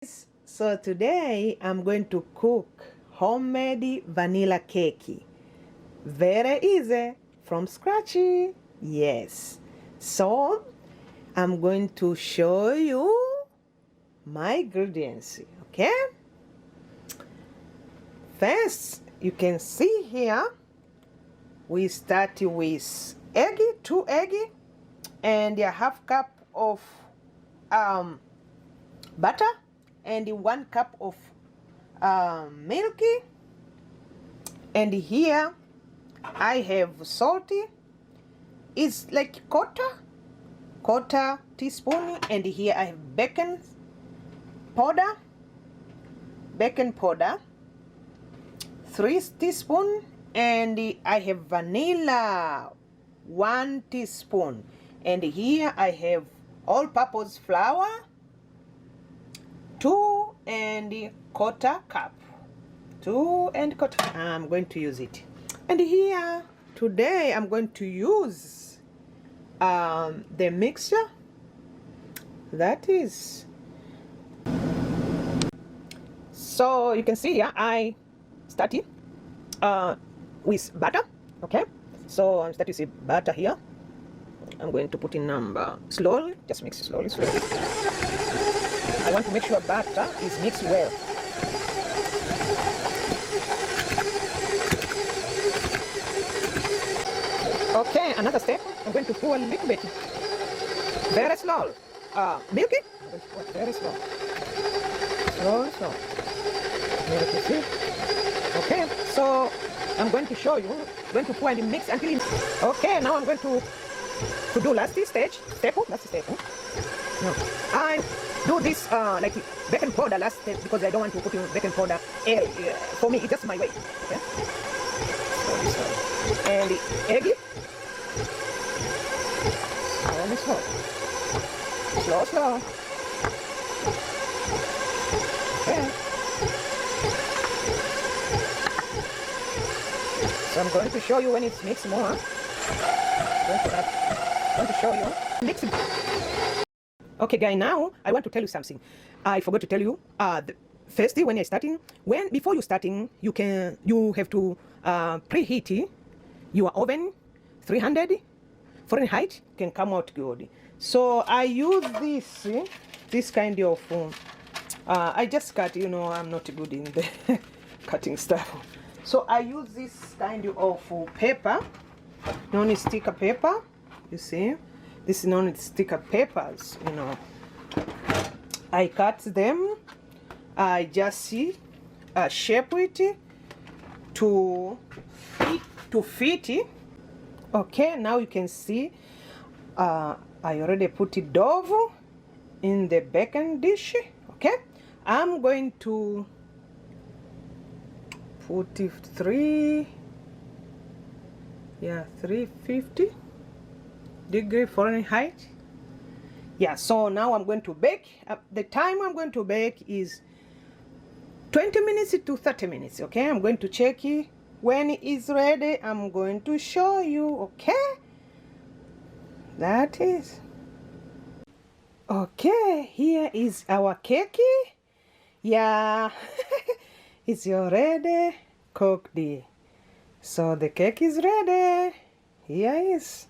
So today I'm going to cook homemade vanilla cake. Very easy from scratch. Yes. So I'm going to show you my ingredients. Okay. First, you can see here we start with egg, 2 eggs, and a half cup of butter and 1 cup of milk, and here I have salt. It's like quarter teaspoon, and here I have baking powder 3 teaspoon, and I have vanilla 1 teaspoon, and here I have all-purpose flour 2 and quarter cup. 2 and quarter. I'm going to use it. And here today I'm going to use the mixture. That is. So you can see here I started with butter. Okay. So I'm starting with butter here. I'm going to put in number slowly. Just mix it slowly. I want to make sure butter is mixed well. Okay, another step. I'm going to pour a little bit, very slow. Milk. Very slow. Slow. Okay, so I'm going to show you. Going to pour and mix until it. Okay, now I'm going to do last step. No, I do this like baking powder last step because I don't want to put in baking powder. For me, it's just my way. Okay. And the egg. Slow. Okay. So I'm going to show you when it's mixed more. I'm going to show you. Mix it. Okay, guys. Now I want to tell you something. I forgot to tell you. Firstly, when you're starting, before you starting, you have to preheat your oven 300 Fahrenheit. Can come out good. So I use this kind of. I just cut. I'm not good in the cutting stuff. So I use this kind of paper, non-sticker paper. You see, this non-sticker papers. I cut them. I just shape it to fit it. Okay, now you can see I already put the dough in the baking dish. Okay, I'm going to put 350 degree Fahrenheit. Yeah, so now I'm going to bake. The time I'm going to bake is 20 minutes to 30 minutes. Okay, I'm going to check it. When it is ready, I'm going to show you. Okay, that is. Okay, here is our cake. Yeah, it's already cooked. So the cake is ready. Here is.